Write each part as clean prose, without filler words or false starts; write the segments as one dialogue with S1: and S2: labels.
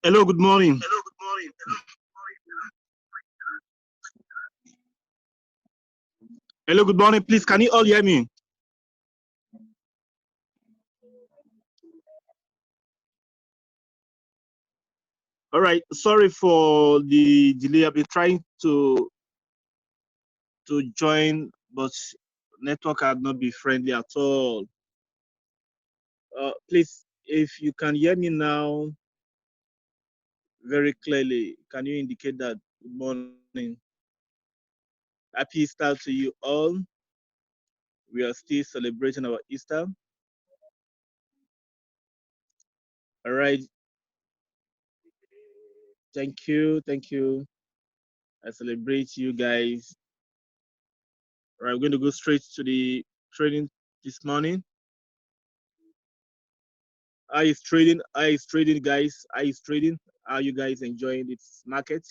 S1: Hello, good morning. Hello, good morning. Please, can you all hear me? All right. Sorry for the delay. I've been trying to join, but network had not been friendly at all. Please, if you can hear me now very clearly, can you indicate that? Good morning. Happy Easter to you all. We are still celebrating our Easter. All right. Thank you. Thank you. I celebrate you guys. All right, we're going to go straight to the training this morning. How is trading? How is trading, guys? How is trading? How are you guys enjoying this market?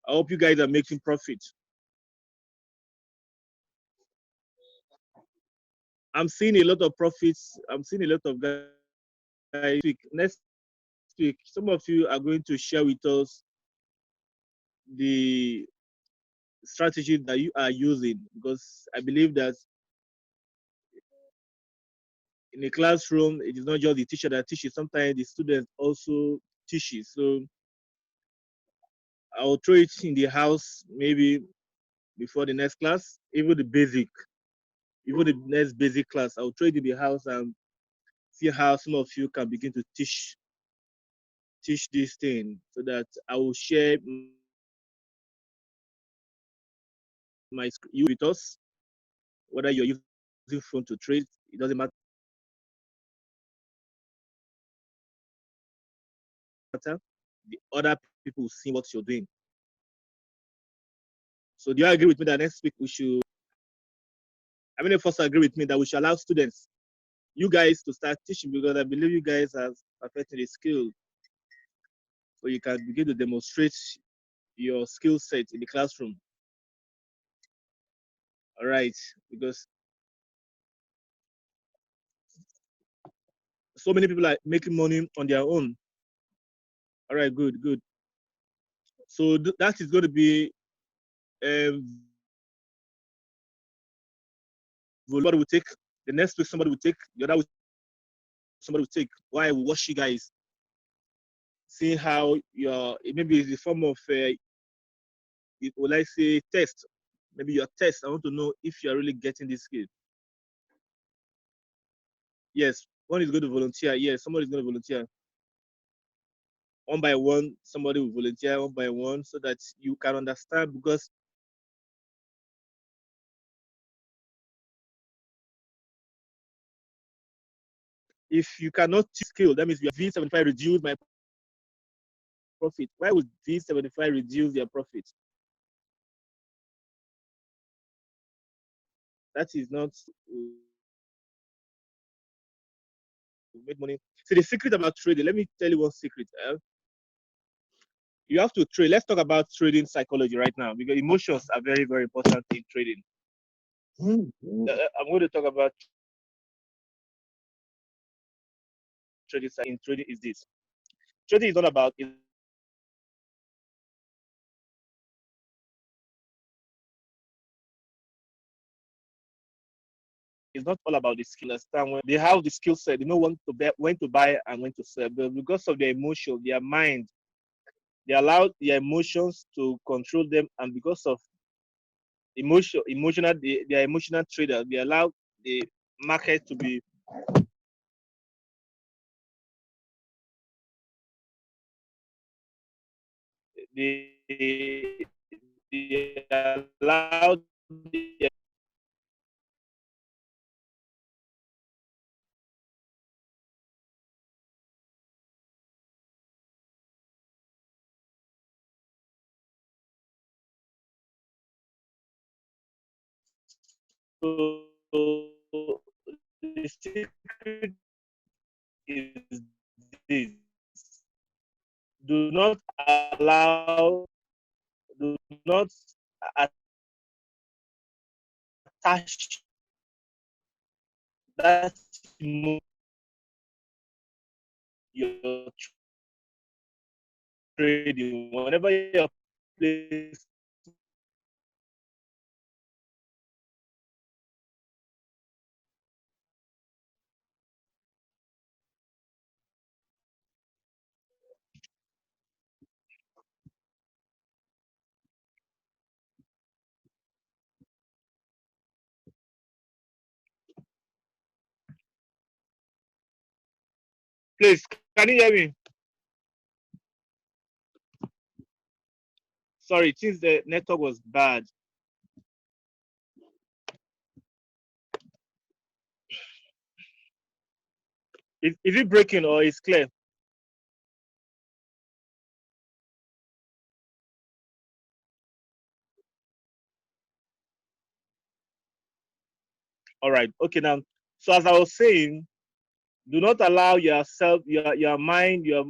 S1: I hope you guys are making profit. I'm seeing a lot of profits. I'm seeing a lot of guys. Next week, some of you are going to share with us the strategy that you are using, because I believe that in a classroom, it is not just the teacher that teaches. Sometimes the student also teaches. So I'll throw it in the house maybe before the next class, even the next basic class. I'll throw it in the house and see how some of you can begin to teach this thing, so that I will share my you with us, whether you're using phone to trade, it doesn't matter. The other people see what you're doing. So do you agree with me that next week we should, I mean, if us agree with me that we should allow students, you guys, to start teaching, because I believe you guys have perfected a skill, so you can begin to demonstrate your skill set in the classroom. All right, because so many people are making money on their own. All right, good, good. So that is going to be somebody will take the next week. Somebody will take the other week. Somebody will take. Why we watch you guys, see how your, maybe it's a form of will I say test? Maybe your test. I want to know if you are really getting this skill. Yes, one is going to volunteer. Yes, somebody is going to volunteer. One by one, somebody will volunteer one by one, so that you can understand. Because if you cannot teach skill, that means you have V75 reduce my profit. Why would V75 reduce their profit? That is not make money. So the secret about trading, let me tell you one secret. You have to trade. Let's talk about trading psychology right now, because emotions are very, very important in trading. I'm going to talk about trading. In trading is this. Trading is not about, it's not all about the skill. Understand, when they have the skill set, they know when to buy and when to sell. But because of their emotion, their mind, they allow their emotions to control them, and because of emotional, they are emotional traders. They allow the market to be, they, they allow the, so the secret is this: do not allow, do not attach that emotion your trading. Whenever you're placing please, can you hear me? Sorry, since the network was bad. Is it breaking or is clear? All right. Okay, now. So as I was saying, do not allow yourself, your mind, your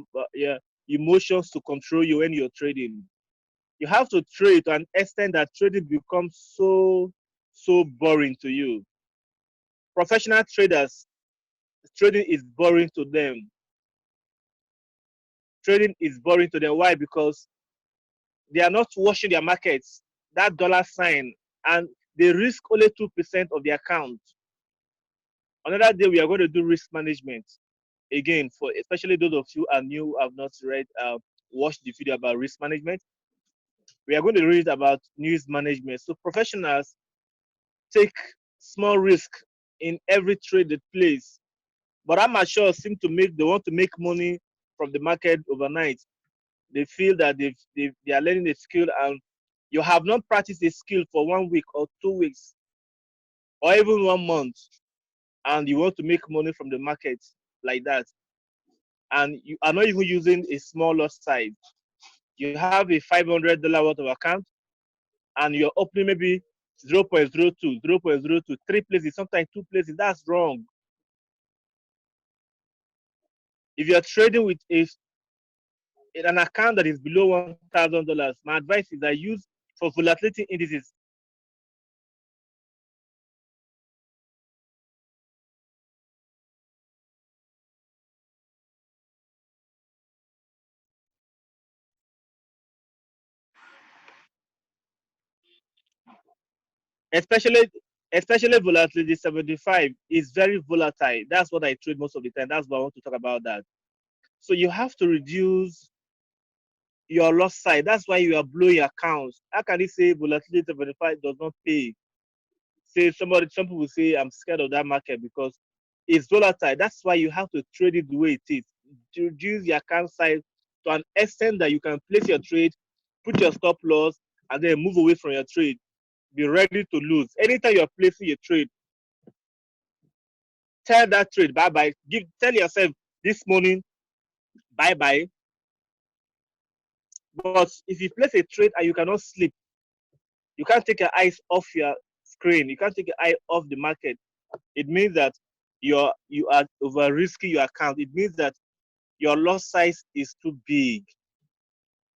S1: emotions to control you when you're trading. You have to trade to an extent that trading becomes so boring to you. Professional traders, trading is boring to them. Trading is boring to them. Why? Because they are not watching their markets, that dollar sign, and they risk only 2% of the account. Another day we are going to do risk management again, for especially those of you are new, have not read, watched the video about risk management. We are going to read about news management. So professionals take small risk in every trade they place, but amateurs seem to make, they want to make money from the market overnight. They feel that they are learning a skill, and you have not practiced a skill for 1 week or 2 weeks or even 1 month, and you want to make money from the market like that, and you are not even using a small lot size. You have a $500 worth of account, and you're opening maybe 0.02, 0.02, three places, sometimes two places. That's wrong. If you're trading with an account that is below $1,000, my advice is that use for volatility indices. especially especially volatility 75 is very volatile. That's what I trade most of the time. That's why I want to talk about that. So you have to reduce your loss side. That's why you are blowing your accounts. How can you say volatility 75 does not pay? Say some people say I'm scared of that market because it's volatile. That's why you have to trade it the way it is. To reduce your account size to an extent that you can place your trade, put your stop loss, and then move away from your trade. Be ready to lose. Anytime you're placing a trade, tell that trade bye bye. Tell yourself this morning bye bye. But if you place a trade and you cannot sleep, you can't take your eyes off your screen. You can't take your eye off the market. It means that you are over risking your account. It means that your loss size is too big.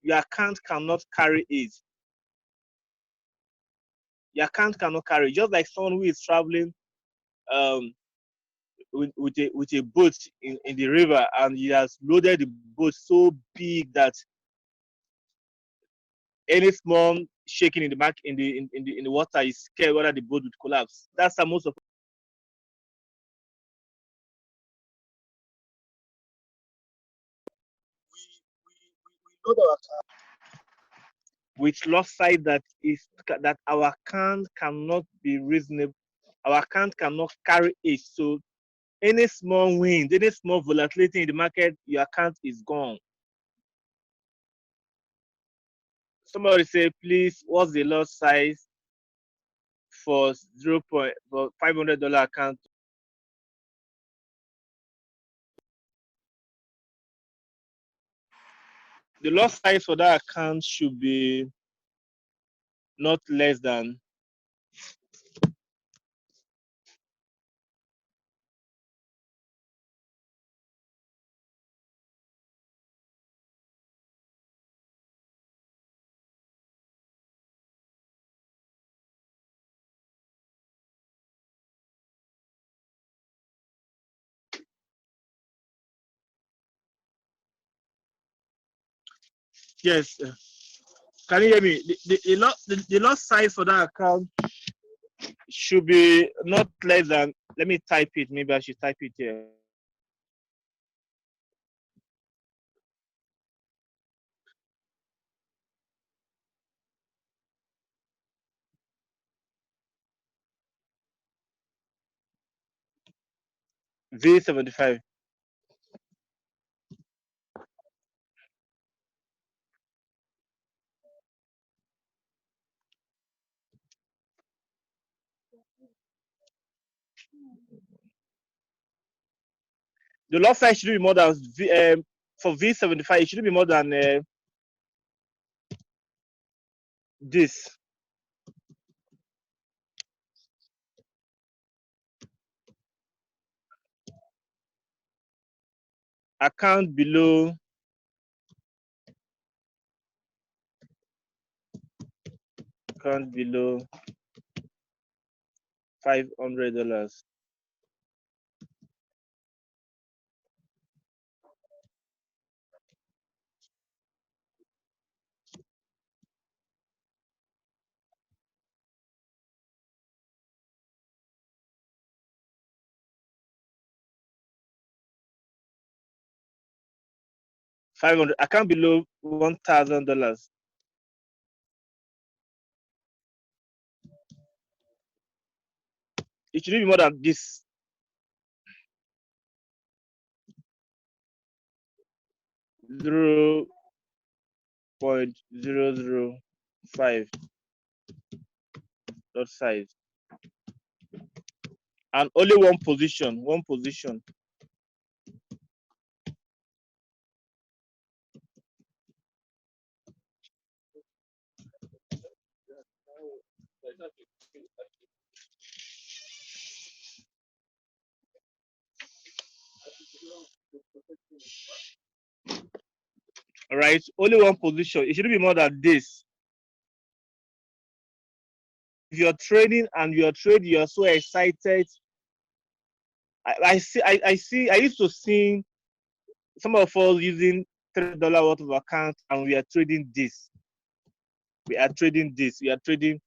S1: Your account cannot carry it. Your account cannot carry it. Just like someone who is traveling um, with a boat in the river, and he has loaded the boat so big that any small shaking in the back in the water is scared whether the boat would collapse. That's how most of we load our car with loss side that our account cannot be reasonable. Our account cannot carry it. So any small wind, any small volatility in the market, your account is gone. Somebody say, please, what's the loss size for 0. For $500 account? The loss size for that account should be not less than Yes. Can you hear me? The lot size for that account should be not less than. Let me type it. Maybe I should type it here. V75. The lot size should be more than for V75. It should be more than this. Account below. Account below $500. $500. Account below $1,000. It should be more than this. $0.005 dot size. And only one position. One position. All right, only one position. It shouldn't be more than this. If you're trading and you're so excited. I see. I used to see some of us using $3 worth of account, and we are trading this. We are trading this. We are trading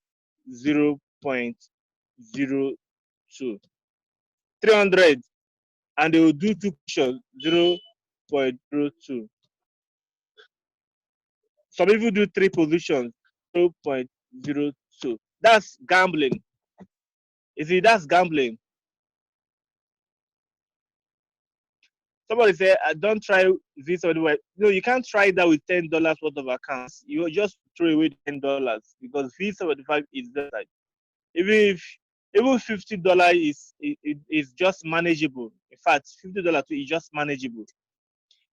S1: 0.02. 300, and they will do two positions 0.02. Some people do three positions 0.02. That's gambling. You see, that's gambling. Somebody say, don't try this or the. No, you can't try that with $10 worth of accounts. You just throw away $10 because V75 is that. Even if even $50 is just manageable. In fact, $50 is just manageable.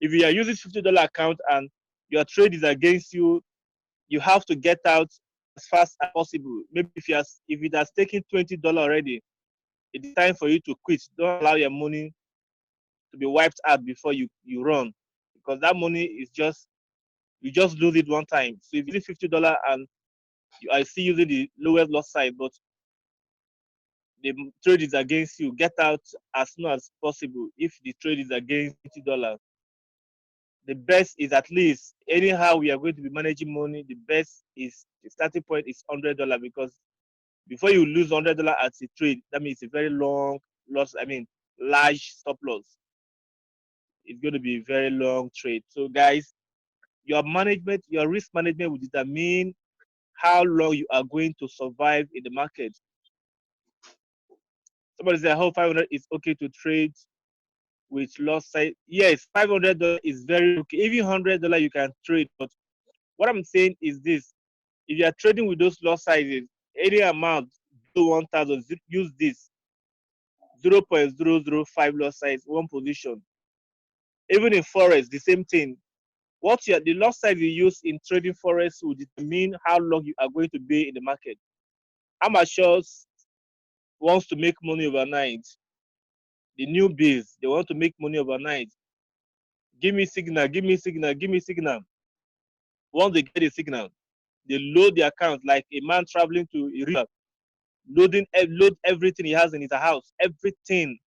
S1: If you are using $50 account and your trade is against you, you have to get out as fast as possible. Maybe if it has taken $20 already, it's time for you to quit. Don't allow your money to be wiped out before you run, because that money is just, you just lose it one time. So if you use $50 and you are still using the lowest loss side, but the trade is against you, get out as soon as possible. If the trade is against $50, the best is, at least anyhow we are going to be managing money, the best is the starting point is $100, because before you lose $100 at a trade, that means a very long loss. I mean, large stop loss. It's going to be a very long trade. So guys, your management, your risk management will determine how long you are going to survive in the market. Somebody said, "How 500 is okay to trade with loss side?" Yes, $500 is very okay. Even $100 you can trade. But what I'm saying is this: if you are trading with those loss sizes, any amount below 1,000, use this 0.005 loss size, one position. Even in forex, the same thing. The loss size you use in trading forex will determine how long you are going to be in the market. Amateurs wants to make money overnight. The newbies, they want to make money overnight. Give me signal, give me signal, give me signal. Once they get a signal, they load the account like a man traveling to a river, load everything he has in his house, everything.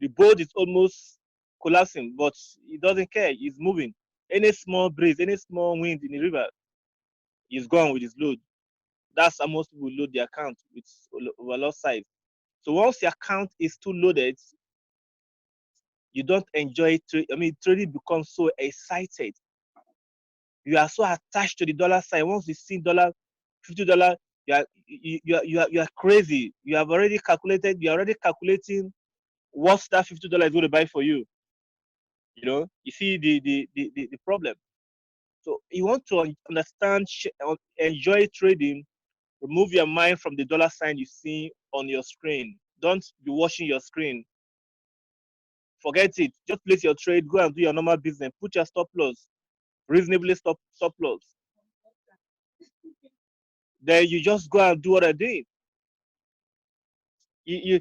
S1: The boat is almost collapsing, but he doesn't care. He's moving. Any small breeze, any small wind in the river, he's gone with his load. That's how most people load their account with overload size. So once your account is too loaded, you don't enjoy it. I mean, trading becomes so excited. You are so attached to the dollar sign. Once you see dollar, $50, you are crazy. You have already calculated. You are already calculating what that $50 is going to buy for you. You know, you see the problem. So you want to understand, enjoy trading. Remove your mind from the dollar sign you see on your screen. Don't be watching your screen. Forget it. Just place your trade. Go and do your normal business. Put your stop loss, reasonably stop loss. Then you just go and do what I did. You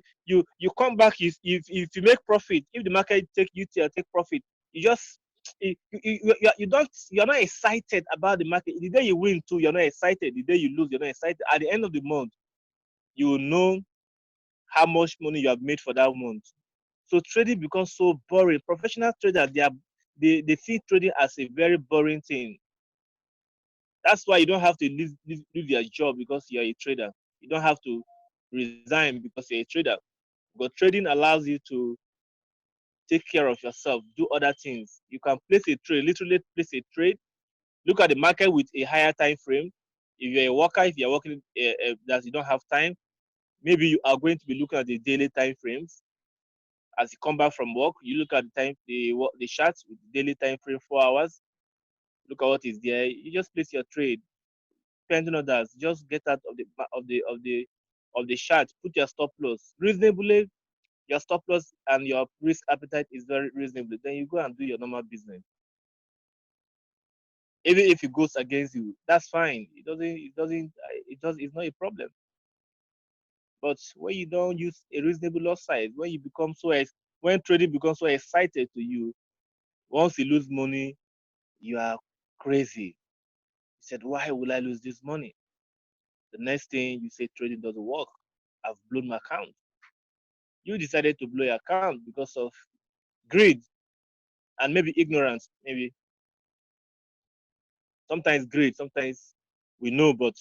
S1: come back. If you make profit, if the market take profit, you just you're not excited about the market. The day you win too, you're not excited. The day you lose, you're not excited. At the end of the month, you will know how much money you have made for that month. So trading becomes so boring. Professional traders, they see trading as a very boring thing. That's why you don't have to leave your job because you're a trader. You don't have to resign because you're a trader. But trading allows you to take care of yourself, do other things. You can place a trade, literally place a trade, look at the market with a higher time frame. If you're a worker, if you're working that you don't have time, maybe you are going to be looking at the daily time frames. As you come back from work, you look at the charts with the daily time frame, 4 hours. Look at what is there. You just place your trade. Depending on that, just get out of the chart. Put your stop loss reasonably. Your stop loss and your risk appetite is very reasonable. Then you go and do your normal business. Even if it goes against you, that's fine. It's not a problem. But when you don't use a reasonable loss size, when you become when trading becomes so excited to you, once you lose money, you are crazy. You said, why will I lose this money? The next thing you say, trading doesn't work. I've blown my account. You decided to blow your account because of greed and maybe ignorance. Maybe sometimes greed, sometimes we know, but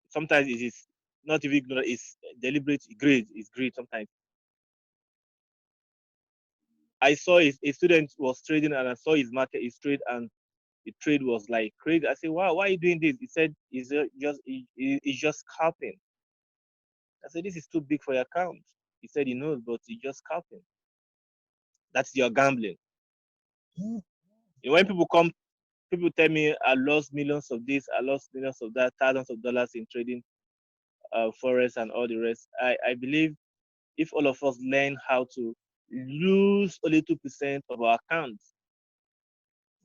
S1: sometimes it is not even ignorant, it's deliberate greed. It's greed sometimes. I saw a student was trading and I saw his trade, and the trade was like crazy. I said, wow, why are you doing this? He said, he's just scalping. I said, this is too big for your account. He said he knows, but he's just scalping. That's your gambling. You know, when people tell me I lost millions of this, I lost millions of that, thousands of dollars in trading, forex and all the rest. I believe if all of us learn how to lose only 2% of our accounts,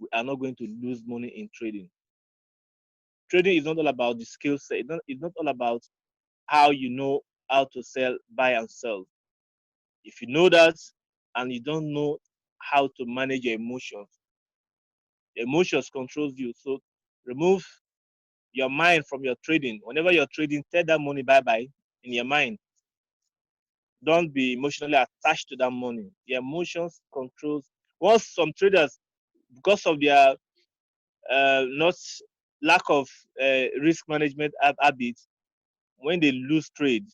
S1: we are not going to lose money in trading. Trading is not all about the skill set. It's not all about how you know how to sell, buy, and sell. If you know that and you don't know how to manage your emotions, emotions controls you. So remove your mind from your trading. Whenever you're trading, tell that money bye-bye in your mind. Don't be emotionally attached to that money. The emotions controls. Once some traders, because of their not lack of risk management habits, when they lose trade,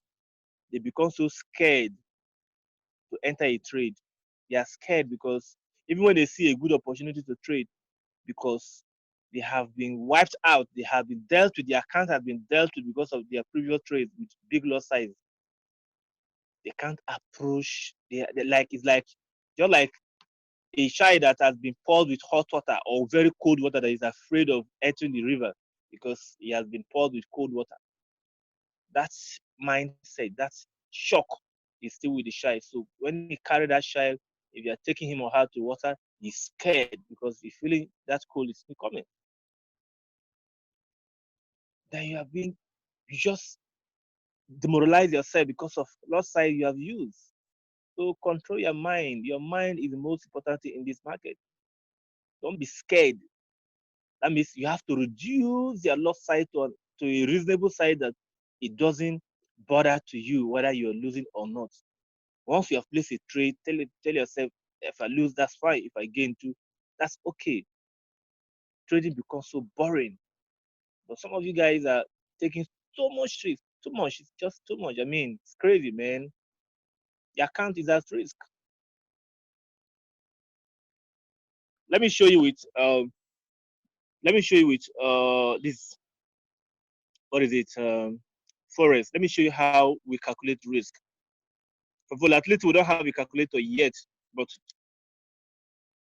S1: they become so scared to enter a trade. They are scared because even when they see a good opportunity to trade, because they have been wiped out, they have been dealt with, their account has been dealt with because of their previous trades with big loss size. They can't approach. They like it's like just like a child that has been poured with hot water or very cold water that is afraid of entering the river because he has been poured with cold water. That's mindset, that's shock is still with the child. So when he carry that child, if you are taking him or her to water, he's scared because he's feeling that cold is still coming. Then you just demoralize yourself because of loss size you have used. So control your mind. Your mind is the most important thing in this market. Don't be scared. That means you have to reduce your loss size to a reasonable size that it doesn't bother to you whether you're losing or not. Once you have placed a trade, tell yourself, if I lose, that's fine. If I gain too, that's okay. trading becomes so boring. But some of you guys are taking so much risk, too much. It's just too much. I mean, it's crazy, man. The account is at risk. Let me show you with this, what is it, Forex. Let me show you how we calculate risk. For volatility, we don't have a calculator yet, but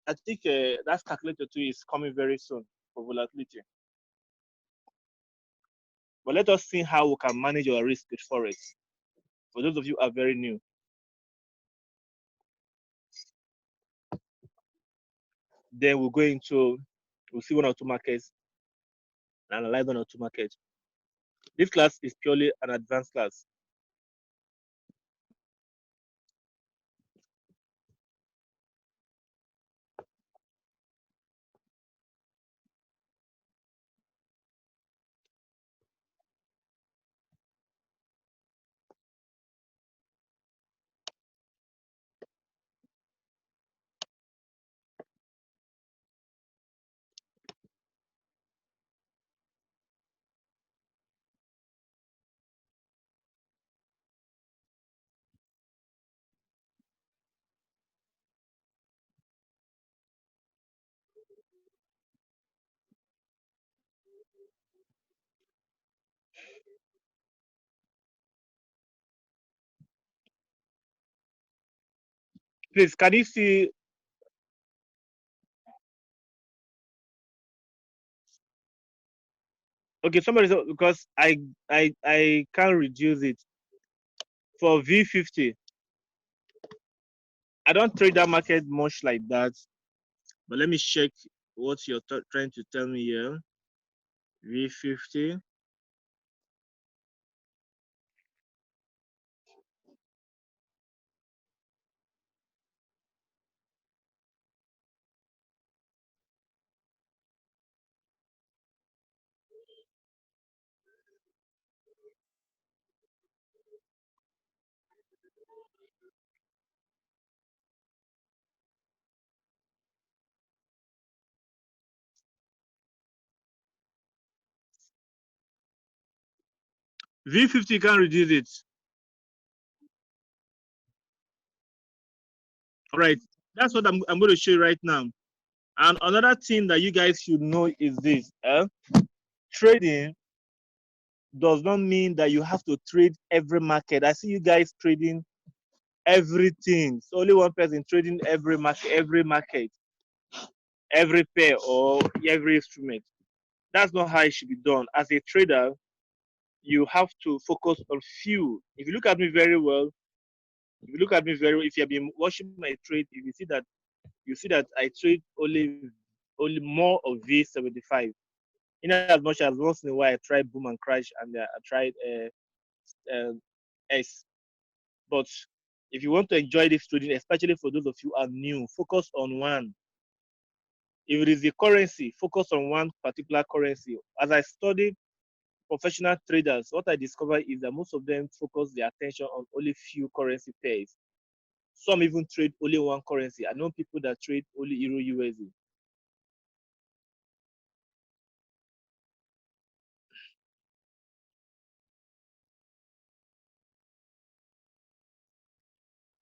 S1: I think that calculator too is coming very soon for volatility. But let us see how we can manage our risk with Forex. For those of you who are very new, then we'll go into, we'll see one or two markets and analyze one or two markets. This class is purely an advanced class. Please, can you see? Okay, somebody, because I can't reduce it for V50. I don't trade that market much like that, but let me check what you're trying to tell me here. V50. V50 can't reduce it. All right, that's what I'm going to show you right now. And another thing that you guys should know is this: trading does not mean that you have to trade every market. I see you guys trading everything. So only one person trading every market, every pair or every instrument. That's not how it should be done. As a trader, you have to focus on few. If you look at me very well, if you have been watching my trade, you see that I trade only more of V75. In as much as once in a while I try boom and crash and I tried S. But if you want to enjoy this trading, especially for those of you who are new, focus on one. If it is the currency, focus on one particular currency. As I study professional traders, what I discovered is that most of them focus their attention on only few currency pairs. Some even trade only one currency. I know people that trade only Euro USD.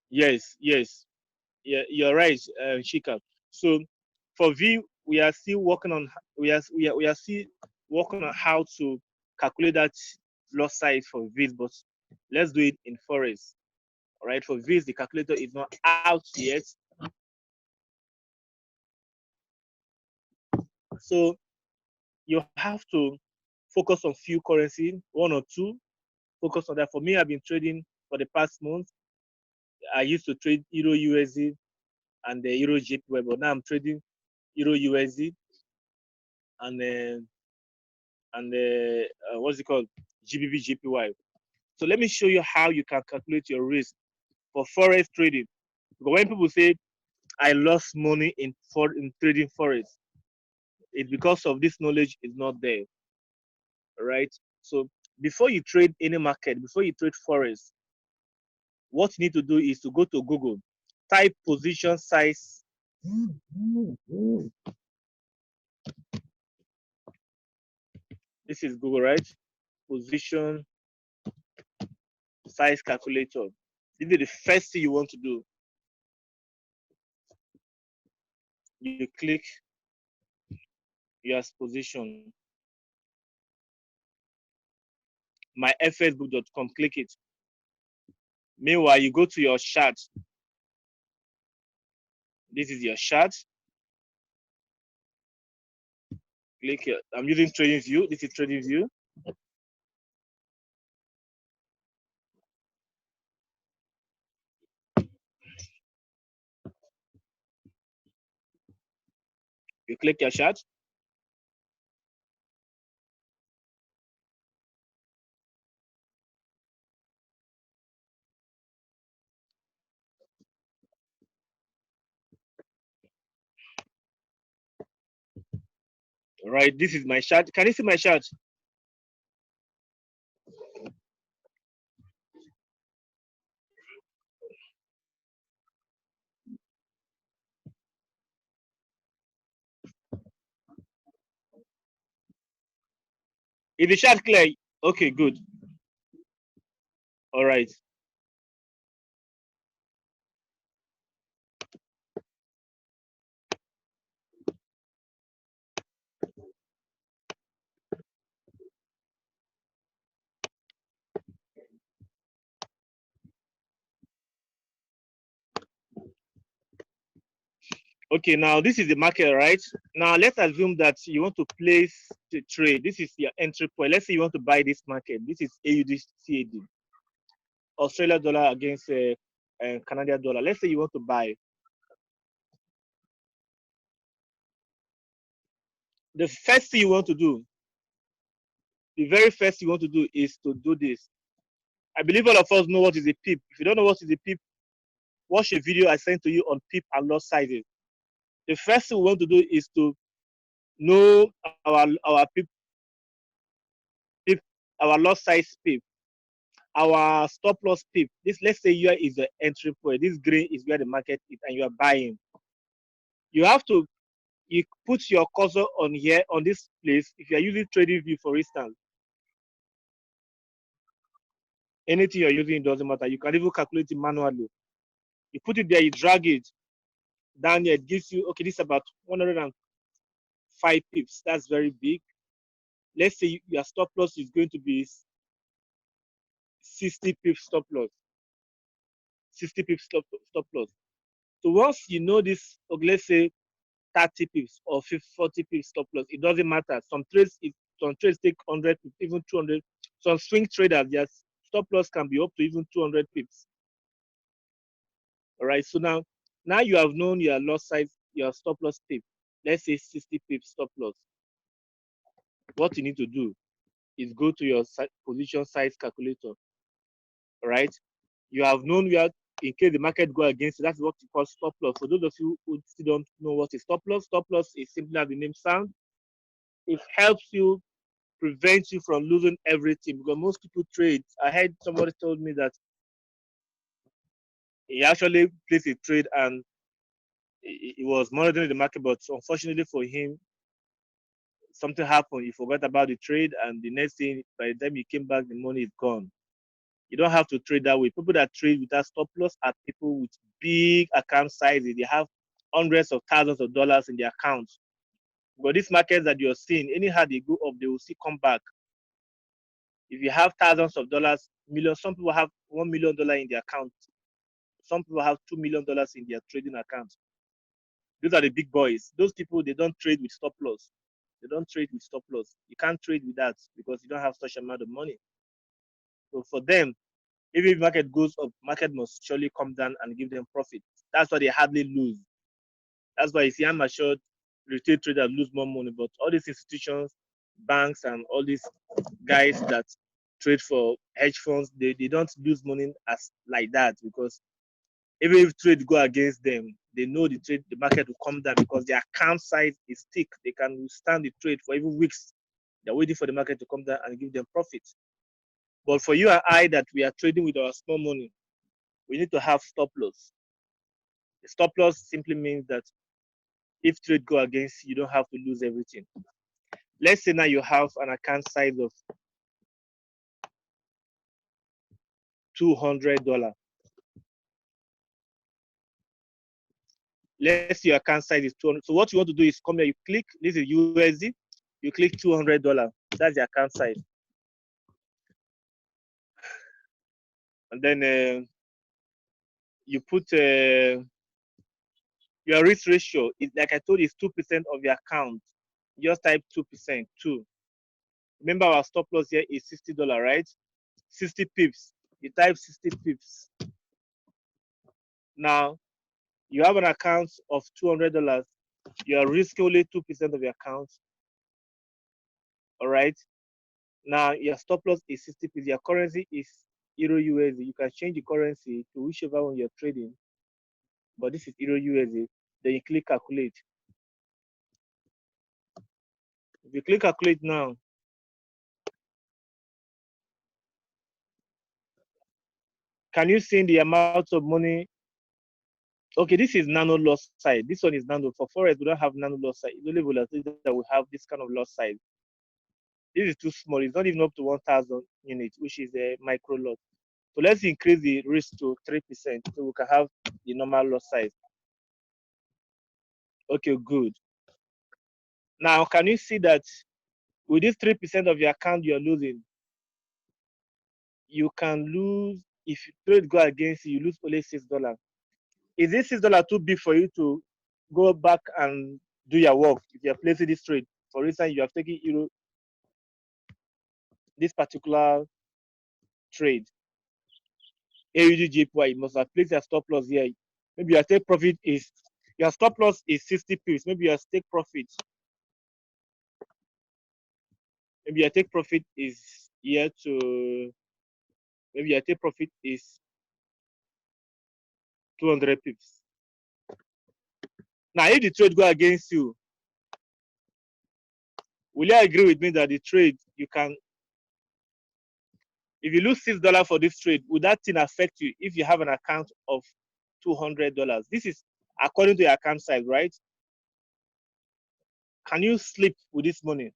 S1: Yes, yes, yeah, you're right, Shika. So for V, we are still working on we are still working on how to calculate that loss size for V's, but let's do it in Forex. All right, for V's, the calculator is not out yet. So you have to focus on few currency, one or two. Focus on that. For me, I've been trading for the past month. I used to trade Euro USD and the Euro JPY, but now I'm trading Euro USD and what's it called, GBP JPY. So let me show you how you can calculate your risk for forex trading. Because when people say I lost money in trading forex, it's because of this knowledge is not there, right? So before you trade any market, before you trade forex, what you need to do is to go to Google, type position size, This is Google, right? Position size calculator. This is the first thing you want to do. You click your position. myfsbook.com, click it. Meanwhile, you go to your chart. This is your chart. Click here. I'm using trading view. This is trading view. You click your chart. Right, this is my chart. Can you see my chart? Is the chart clear? Okay, good. All right. Okay, now this is the market, right? Now let's assume that you want to place the trade. This is your entry point. Let's say you want to buy this market. This is AUD CAD, Australia dollar against Canadian dollar. Let's say you want to buy. The first thing you want to do, the very first thing you want to do is to do this. I believe all of us know what is a pip. If you don't know what is a pip, watch a video I sent to you on pip and lot sizes. The first thing we want to do is to know our pip, our lot size pip, our stop loss pip. This, let's say here is the entry point. This green is where the market is, and you are buying. You have to you put your cursor on here on this place. If you are using trading view, for instance, anything you're using, it doesn't matter. You can even calculate it manually. You put it there, you drag it down here, it gives you, okay, this is about 105 pips. That's very big. Let's say your stop loss is going to be 60 pips stop loss. 60 pips stop loss. So once you know this, okay, let's say 30 pips or 50, 40 pips stop loss, it doesn't matter. Some trades take 100 pips, even 200. Some swing traders, their stop loss can be up to even 200 pips. All right. So now you have known your loss size, your stop loss pip. Let's say 60 pips stop loss. What you need to do is go to your position size calculator. All right. You have known where, in case the market go against you, that's what you call stop loss. For those of you who still don't know what is stop loss is simply as the name sounds. It helps you, prevent you from losing everything, because most people trade. I heard somebody told me that he actually placed a trade and he was monitoring the market, but unfortunately for him, something happened. He forgot about the trade, and the next thing, by the time he came back, the money is gone. You don't have to trade that way. People that trade without stop loss are people with big account sizes. They have hundreds of thousands of dollars in their accounts. But these markets that you're seeing, anyhow they go up, they will see come back. If you have thousands of dollars, millions, some people have $1 million in their account. Some people have $2 million in their trading account. Those are the big boys. Those people, they don't trade with stop loss. They don't trade with stop loss. You can't trade with that because you don't have such amount of money. So for them, even if market goes up, market must surely come down and give them profit. That's why they hardly lose. That's why you see assured retail traders lose more money. But all these institutions, banks, and all these guys that trade for hedge funds, they don't lose money as like that, because even if trade go against them, they know the market will come down because their account size is thick. They can withstand the trade for even weeks. They're waiting for the market to come down and give them profit. But for you and I that we are trading with our small money, we need to have stop loss. The stop loss simply means that if trade go against you, don't have to lose everything. Let's say now you have an account size of $200. Let's say your account size is 200. So what you want to do is come here, you click, this is USD, you click $200. That's the account size. And then you put your risk ratio. Like I told you, it's 2% of your account. Just type 2%, 2. Remember our stop loss here is $60, right? 60 pips. You type 60 pips. Now, you have an account of $200. You are risking only 2% of your account. All right. Now, your stop loss is 60 pips. Your currency is Euro USD. You can change the currency to whichever one you're trading. But this is Euro USD. Then you click calculate. If you click calculate now, can you see the amount of money? Okay, this is nano loss side. This one is nano. For Forex, we don't have nano loss side. It's only volatility that we have this kind of loss side. This is too small. It's not even up to 1,000 units, which is a micro lot. So let's increase the risk to 3% so we can have the normal lot size. Okay, good. Now, can you see that with this 3% of your account you're losing, you can lose, if trade go against you, you lose only $6. Is this $6 too big for you to go back and do your work if you're placing this trade? For instance, you have taken euro, this particular trade, AUD you must have placed your stop loss here. Maybe your take profit is, your stop loss is 60 pips. Maybe your take profit, maybe your take profit is here to, maybe your take profit is 200 pips. Now, if the trade go against you, will you agree with me that the trade, you can, if you lose $6 for this trade, would that thing affect you if you have an account of $200? This is according to your account size, right? Can you sleep with this money?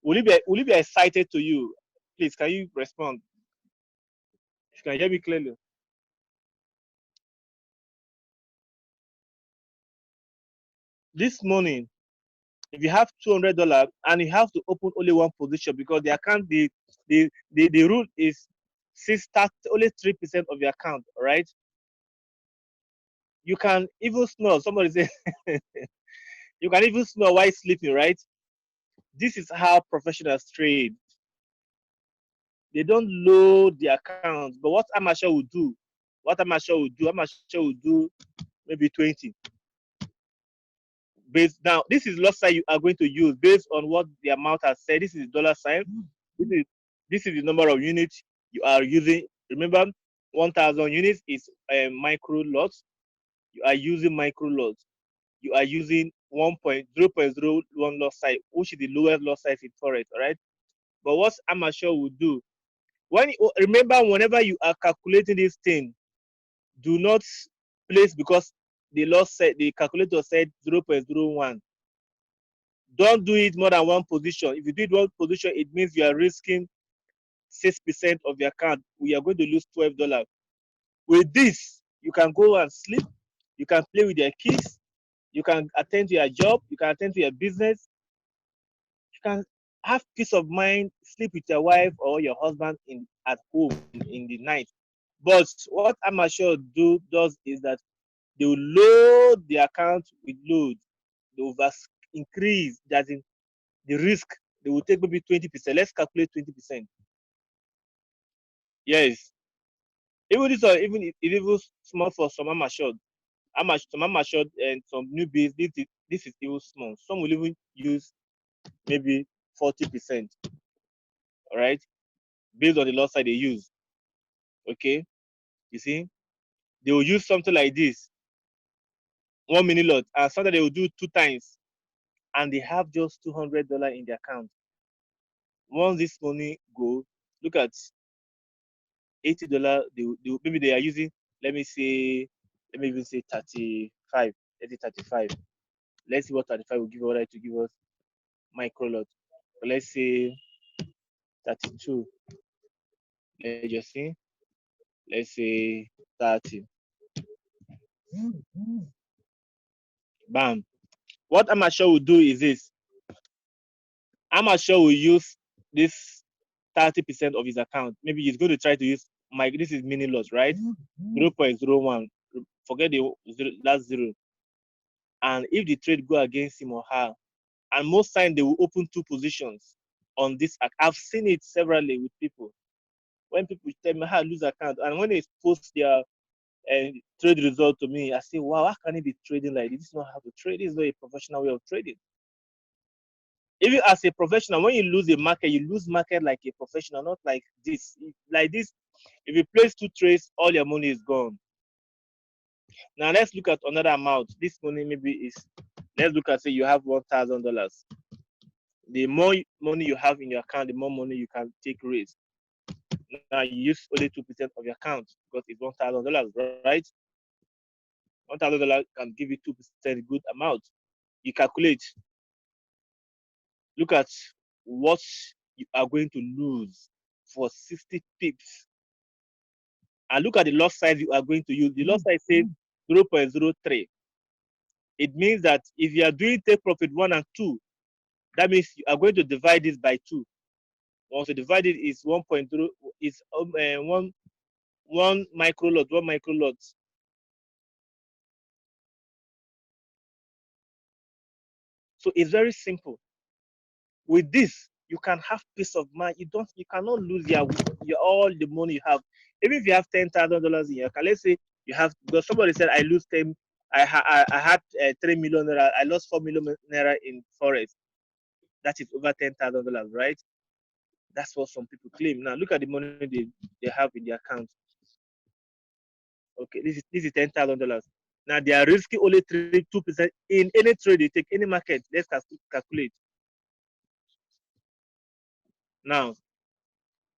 S1: Will it be excited to you? Please, can you respond? You can hear me clearly. This morning, if you have $200 and you have to open only one position because the account, the rule is start only 3% of your account, right? You can even snore. Somebody say you can even snore while sleeping, right? This is how professionals trade. They don't load the account, but what amateur will do, amateur will do maybe 20. Based now, this is lot size you are going to use based on what the amount has said. This is dollar sign. This is the number of units you are using. Remember, 1,000 units is a micro lot. You are using micro lots. You are using 0.01 lot size, which is the lowest lot size in Forex, all right? But what amateur will do, remember, whenever you are calculating this thing, do not place because the calculator said 0.01. Don't do it more than one position. If you do it one position, it means you are risking 6% of your account. We are going to lose $12. With this, you can go and sleep. You can play with your kids. You can attend to your job. You can attend to your business. You can have peace of mind, sleep with your wife or your husband at home in the night. But what amateur does is that they will load the account with load. They will increase, that in the risk. They will take maybe 20%. Let's calculate 20%. Yes. Even this, or even small for some amateur. Some amateur and some newbies, this is even small. Some will even use maybe 40%. All right, based on the lot size they use. Okay, you see, they will use something like this, 1 minute lot, and sometimes they will do 2 times, and they have just $200 in their account. Once this money go, look at $80. Maybe they are using, let me even say 35, 35. let's see what 35 will give us, right, to give us micro lot. Let's say 32. Let's just see. Let's say 30. Bam. What Amateur will do is this. Amateur will use this 30% of his account. Maybe he's going to try to use this is mini loss, right? 0.01. Forget the last zero. And if the trade go against him or her, and most times they will open two positions on this. I've seen it severally with people. When people tell me how to lose account, and when they post their trade result to me, I say, wow, how can it be trading like this? This is not how to trade. This is not a professional way of trading. Even as a professional, when you lose a market, you lose market like a professional, not like this. Like this, if you place two trades, all your money is gone. Now let's look at another amount. This money maybe is, let's look at, say you have $1,000. The more money you have in your account, the more money you can take risk. Now you use only 2% of your account because it's $1,000, right? $1,000 can give you 2% good amount. You calculate. Look at what you are going to lose for 60 pips. And look at the loss size you are going to use. The loss size says 0.03. It means that if you are doing take profit 1 and 2, that means you are going to divide this by 2. Once you divide it, is 1.0, is one micro lot, 1 micro lot. So it's very simple. With this, you can have peace of mind. You cannot lose your all the money you have. Even if you have $10,000 in your account, let's say you have, because somebody said I lose 10, I had 3 million naira, I lost 4 million naira in forex. That is over $10,000, right? That's what some people claim. Now look at the money they have in their account. Okay, this is $10,000. Now they are risking only 2% in any trade they take, any market. Let's calculate. Now,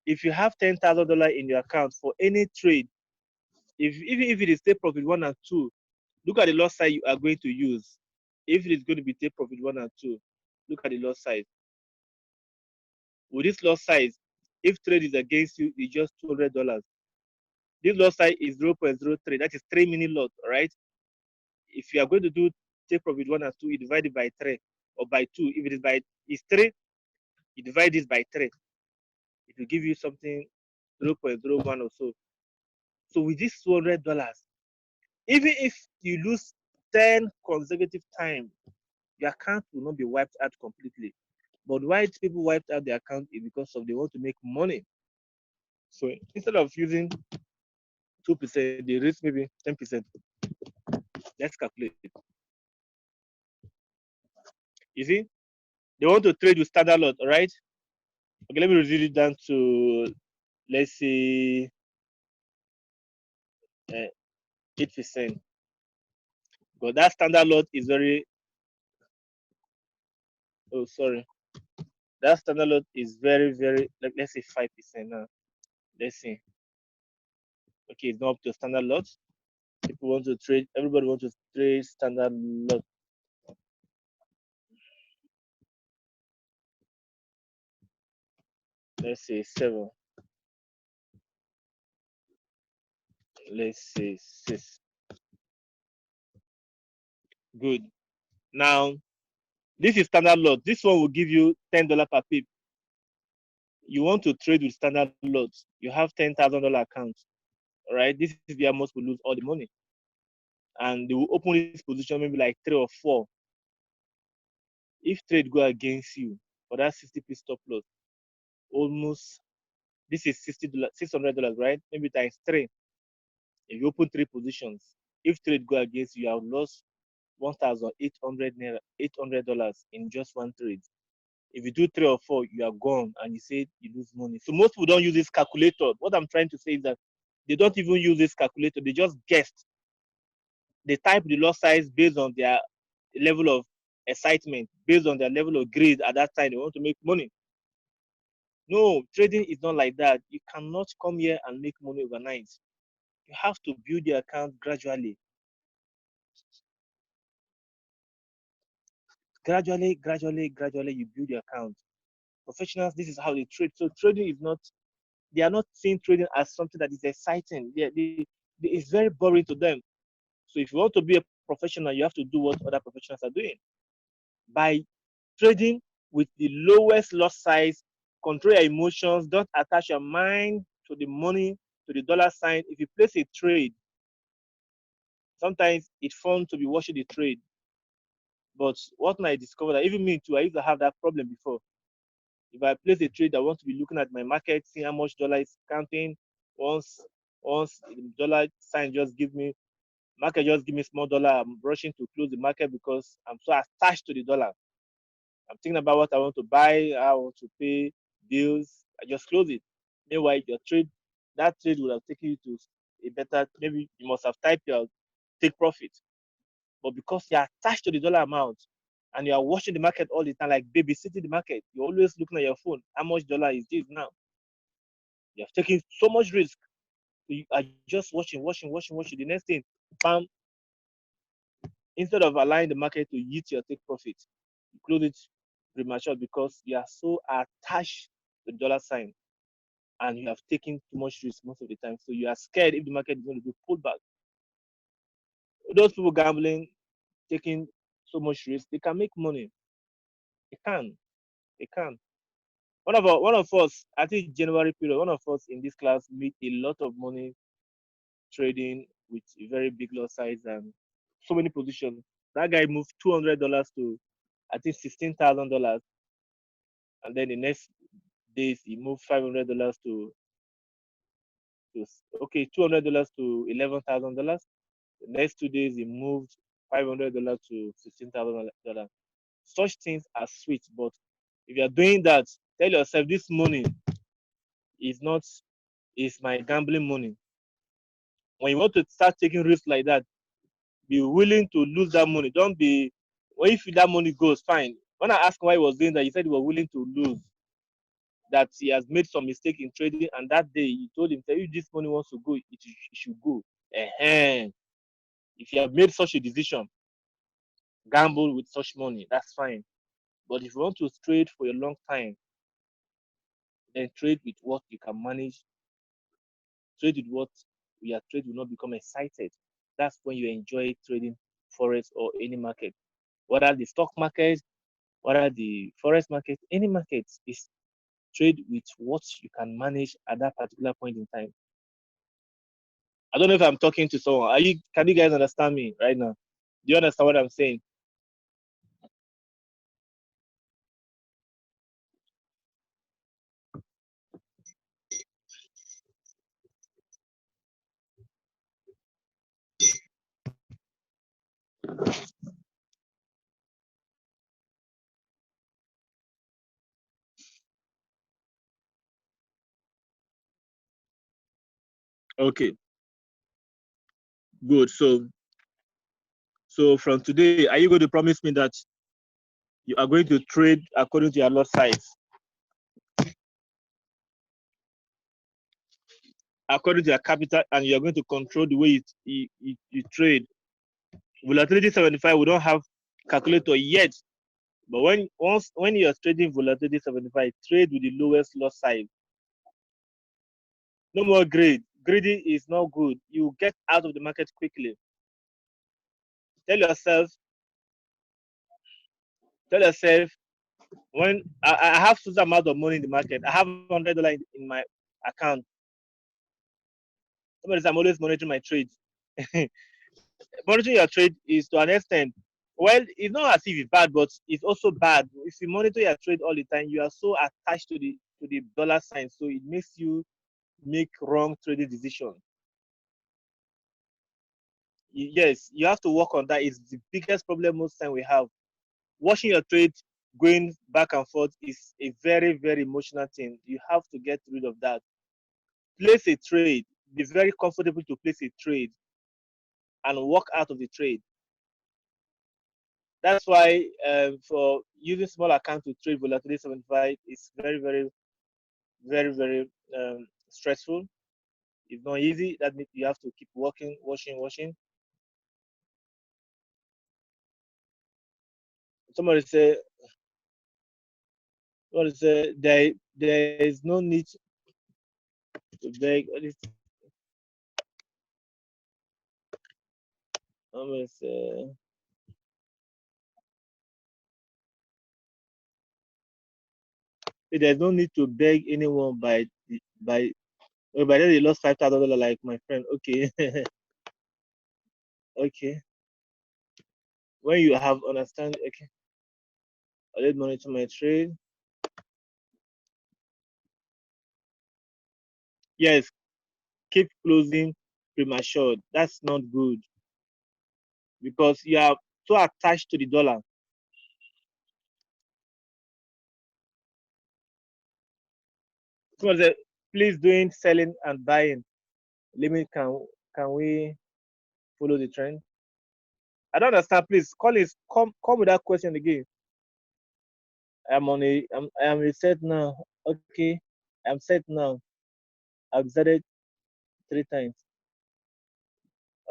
S1: if you have $10,000 in your account for any trade, even if it is take profit 1 and 2, look at the loss size you are going to use. If it is going to be take profit 1 and 2, look at the loss size. With this loss size, if trade is against you, it's just $200. This loss size is 0.03. That is 3 mini lot, right? If you are going to do take profit 1 and 2, you divide it by 3 or by 2. If it is 3, you divide this by 3. It will give you something 0.01 or so. So with this $200, even if you lose 10 consecutive times, your account will not be wiped out completely. But why people wiped out their account is because of they want to make money. So instead of using 2%, they risk maybe 10%. Let's calculate it. You see, they want to trade with standard lot, all right? Okay, let me reduce it down to, let's say, 8%. But that standard lot is very, oh, sorry. That standard lot is very, very, like, let's say 5% now. Let's see. Okay, it's not up to standard lot. People want to trade, everybody wants to trade standard lot. Let's say 7. Let's say 6. Good. Now, this is standard lot. This one will give you $10 per pip. You want to trade with standard lots. You have $10,000 account. All right. This is where most will lose all the money. And they will open this position maybe like 3 or 4. If trade go against you for that 60p stop loss, almost, this is $600, right? Maybe times 3. If you open 3 positions, if trade go against you, you have lost 1,800 naira, $800 in just one trade. If you do 3 or 4, you are gone, and you say you lose money. So most people don't use this calculator. What I'm trying to say is that they don't even use this calculator. They just guessed. They type the loss size based on their level of excitement, based on their level of greed at that time. They want to make money. No, trading is not like that. You cannot come here and make money overnight. You have to build your account gradually. gradually you build your account. Professionals, this is how they trade. So trading is not, they are not seeing trading as something that is exciting. It's very boring to them. So if you want to be a professional, you have to do what other professionals are doing. By trading with the lowest loss size, control your emotions, don't attach your mind to the money, to the dollar sign. If you place a trade, sometimes it's fun to be watching the trade. But what I discovered that even me too, I used to have that problem before. If I place a trade, I want to be looking at my market, seeing how much dollar is counting. Once once the dollar sign just give me market, just give me small dollar, I'm rushing to close the market because I'm so attached to the dollar. I'm thinking about what I want to buy, how I want to pay bills. I just close it. Meanwhile, your trade, that trade would have taken you to a better. Maybe you must have typed your take profit, but because you're attached to the dollar amount and you are watching the market all the time, like babysitting the market, you're always looking at your phone. How much dollar is this now? You have taken so much risk. So you are just watching. The next thing, bam, instead of allowing the market to eat your take profit, you close it premature because you are so attached to the dollar sign and you have taken too much risk most of the time. So you are scared if the market is going to do pullback. Those people gambling, taking so much risk, they can make money. They can. They can. One of us, I think January period, one of us in this class made a lot of money trading with a very big lot size and so many positions. That guy moved $200 to I think $16,000, and then the next days he moved $500 to okay $200 to $11,000. The next 2 days he moved $500 to $16,000. Such things are sweet, but if you are doing that, tell yourself this money is not is my gambling money. When you want to start taking risks like that, be willing to lose that money. Don't be, well, if that money goes, fine. When I asked him why he was doing that, he said he was willing to lose. That he has made some mistake in trading, and that day he told himself, if this money wants to go, it should go. If you have made such a decision, gamble with such money, that's fine. But if you want to trade for a long time, then trade with what you can manage. Trade with what your trade will not become excited. That's when you enjoy trading forex or any market, whether the stock market, whether the forex market, any market is trade with what you can manage at that particular point in time. I don't know if I'm talking to someone. Can you guys understand me right now? Do you understand what I'm saying? Okay, good. So from today, are you going to promise me that you are going to trade according to your lot size, according to your capital, and you are going to control the way you trade? Volatility 75, we don't have calculator yet, but when you're trading volatility 75, trade with the lowest loss size. No more greed. Greedy is not good. You get out of the market quickly. Tell yourself, tell yourself, when I have certain amount of money in the market, I have $100 in my account. Somebody says I'm always monitoring my trades. Monitoring your trade is to an extent, well, it's not as if it's bad, but it's also bad. If you monitor your trade all the time, you are so attached to the dollar sign, so it makes you make wrong trading decisions. Yes, you have to work on that. It's the biggest problem most time we have. Watching your trade going back and forth is a very, very emotional thing. You have to get rid of that. Place a trade. Be very comfortable to place a trade and walk out of the trade. That's why for using small account to trade volatility 75 is very, very, very, very stressful. It's not easy. That means you have to keep working, watching. Somebody say, there is no need to beg. Somebody say, there's no need to beg anyone by oh, by then they lost $5,000 like my friend. Okay. Okay. When you have understand, okay. I did monitor my trade. Yes, keep closing premature. That's not good because you are so attached to the dollar. So please doing selling and buying. Limit can we follow the trend? I don't understand. Please, Collins, come with that question again. I am reset now. Okay, I'm set now. I've decided 3 times.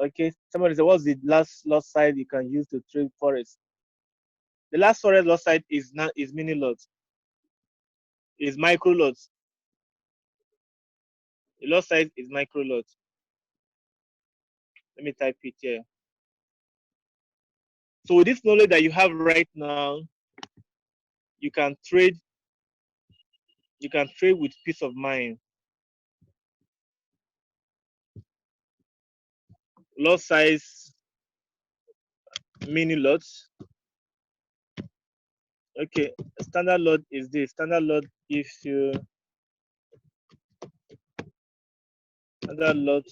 S1: Okay, somebody said, what's the last lot size you can use to trade forex? The last forex lot size is mini lots, is micro lots. The lot size is micro lots. Let me type it here. So with this knowledge that you have right now, you can trade. You can trade with peace of mind. Lot size, mini lots. Okay, standard lot is this. Standard lot gives you standard lot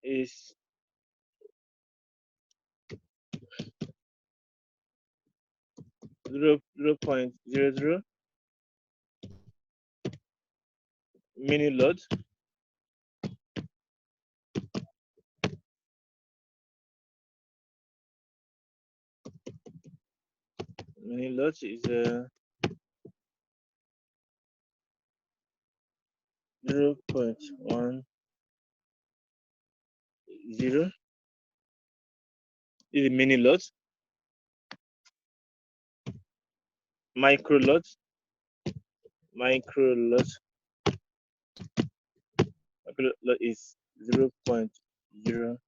S1: is 0.00. Mini lot is 0.10. This is mini lot. Micro lot is 0.01.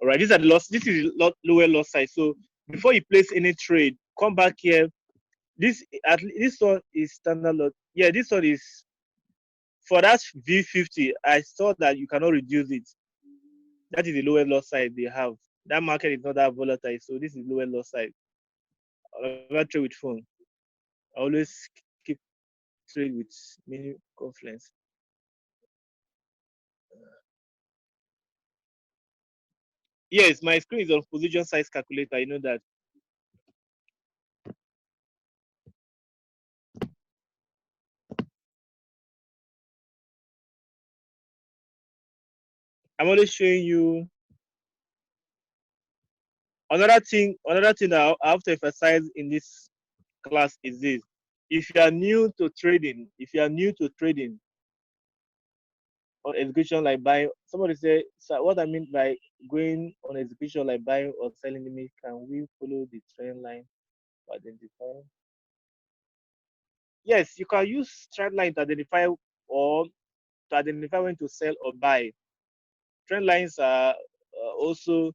S1: All right, these are the loss. This is lower loss size. So before you place any trade, come back here. This one is standard lot. Yeah, this one is for that V50. I saw that you cannot reduce it. That is the lower loss size they have. That market is not that volatile, so this is lower loss size. I never trade with phone. I always keep trade with mini confluence. Yes, my screen is on position size calculator. You know that. I'm only showing you another thing that I have to emphasize in this class is this. If you are new to trading, on execution like buying, somebody say, so what I mean by going on execution like buying or selling limit, can we follow the trend line to identify? Yes, you can use trend line to identify when to sell or buy. Trend lines are also